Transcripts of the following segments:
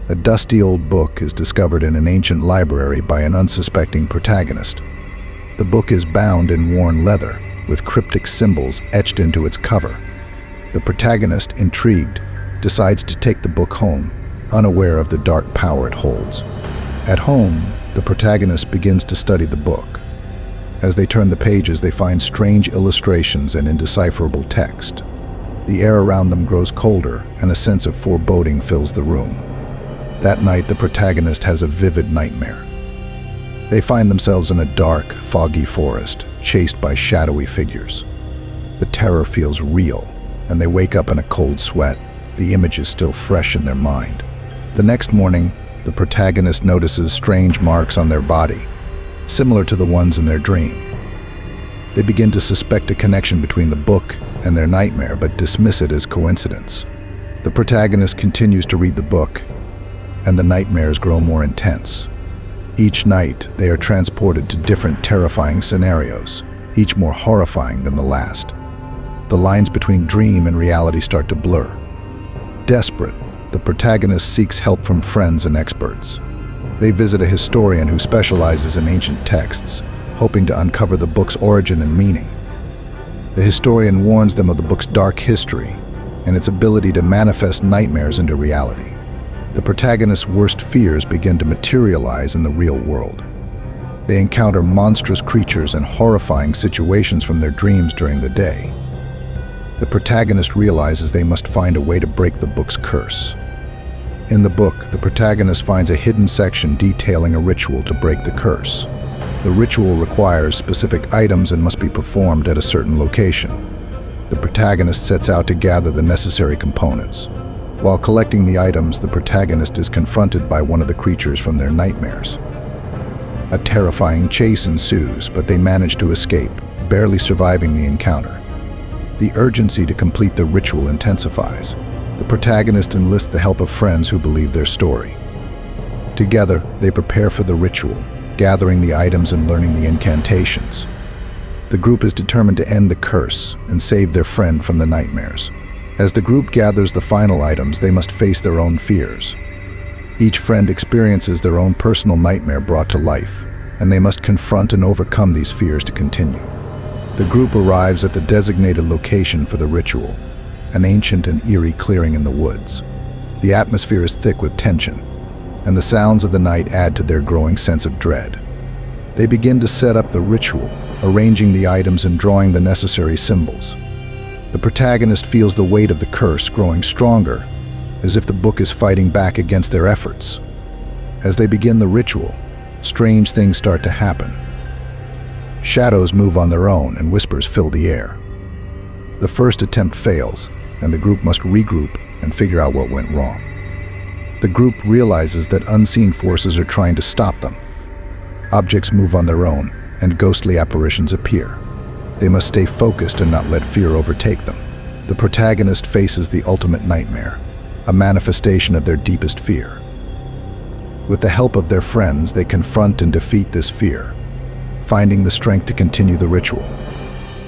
A dusty old book is discovered in an ancient library by an unsuspecting protagonist. The book is bound in worn leather, with cryptic symbols etched into its cover. The protagonist, intrigued, decides to take the book home, unaware of the dark power it holds. At home, the protagonist begins to study the book. As they turn the pages, they find strange illustrations and indecipherable text. The air around them grows colder, and a sense of foreboding fills the room. That night, the protagonist has a vivid nightmare. They find themselves in a dark, foggy forest, chased by shadowy figures. The terror feels real, and they wake up in a cold sweat, the images still fresh in their mind. The next morning, the protagonist notices strange marks on their body, similar to the ones in their dream. They begin to suspect a connection between the book and their nightmare, but dismiss it as coincidence. The protagonist continues to read the book, and the nightmares grow more intense. Each night, they are transported to different terrifying scenarios, each more horrifying than the last. The lines between dream and reality start to blur. Desperate, the protagonist seeks help from friends and experts. They visit a historian who specializes in ancient texts, hoping to uncover the book's origin and meaning. The historian warns them of the book's dark history and its ability to manifest nightmares into reality. The protagonist's worst fears begin to materialize in the real world. They encounter monstrous creatures and horrifying situations from their dreams during the day. The protagonist realizes they must find a way to break the book's curse. In the book, the protagonist finds a hidden section detailing a ritual to break the curse. The ritual requires specific items and must be performed at a certain location. The protagonist sets out to gather the necessary components. While collecting the items, the protagonist is confronted by one of the creatures from their nightmares. A terrifying chase ensues, but they manage to escape, barely surviving the encounter. The urgency to complete the ritual intensifies. The protagonist enlists the help of friends who believe their story. Together, they prepare for the ritual, gathering the items and learning the incantations. The group is determined to end the curse and save their friend from the nightmares. As the group gathers the final items, they must face their own fears. Each friend experiences their own personal nightmare brought to life, and they must confront and overcome these fears to continue. The group arrives at the designated location for the ritual, an ancient and eerie clearing in the woods. The atmosphere is thick with tension, and the sounds of the night add to their growing sense of dread. They begin to set up the ritual, arranging the items and drawing the necessary symbols. The protagonist feels the weight of the curse growing stronger, as if the book is fighting back against their efforts. As they begin the ritual, strange things start to happen. Shadows move on their own and whispers fill the air. The first attempt fails, and the group must regroup and figure out what went wrong. The group realizes that unseen forces are trying to stop them. Objects move on their own, and ghostly apparitions appear. They must stay focused and not let fear overtake them. The protagonist faces the ultimate nightmare, a manifestation of their deepest fear. With the help of their friends, they confront and defeat this fear, finding the strength to continue the ritual.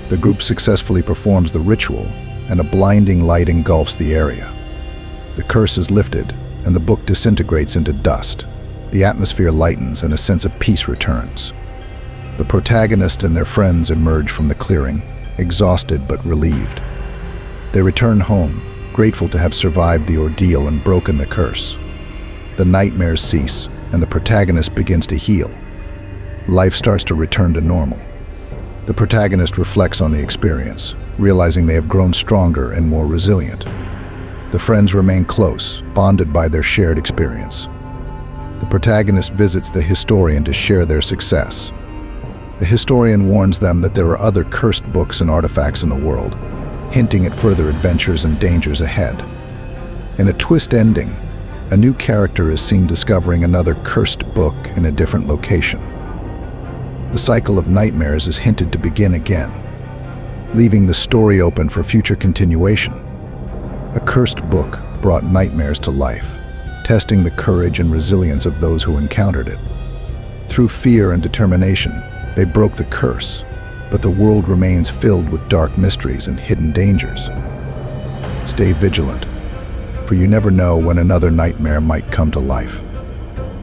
The group successfully performs the ritual, and a blinding light engulfs the area. The curse is lifted, and the book disintegrates into dust. The atmosphere lightens, and a sense of peace returns. The protagonist and their friends emerge from the clearing, exhausted but relieved. They return home, grateful to have survived the ordeal and broken the curse. The nightmares cease, and the protagonist begins to heal. Life starts to return to normal. The protagonist reflects on the experience, realizing they have grown stronger and more resilient. The friends remain close, bonded by their shared experience. The protagonist visits the historian to share their success. The historian warns them that there are other cursed books and artifacts in the world, hinting at further adventures and dangers ahead. In a twist ending, a new character is seen discovering another cursed book in a different location. The cycle of nightmares is hinted to begin again, leaving the story open for future continuation. A cursed book brought nightmares to life, testing the courage and resilience of those who encountered it. Through fear and determination, they broke the curse, but the world remains filled with dark mysteries and hidden dangers. Stay vigilant, for for you never know when another nightmare might come to life.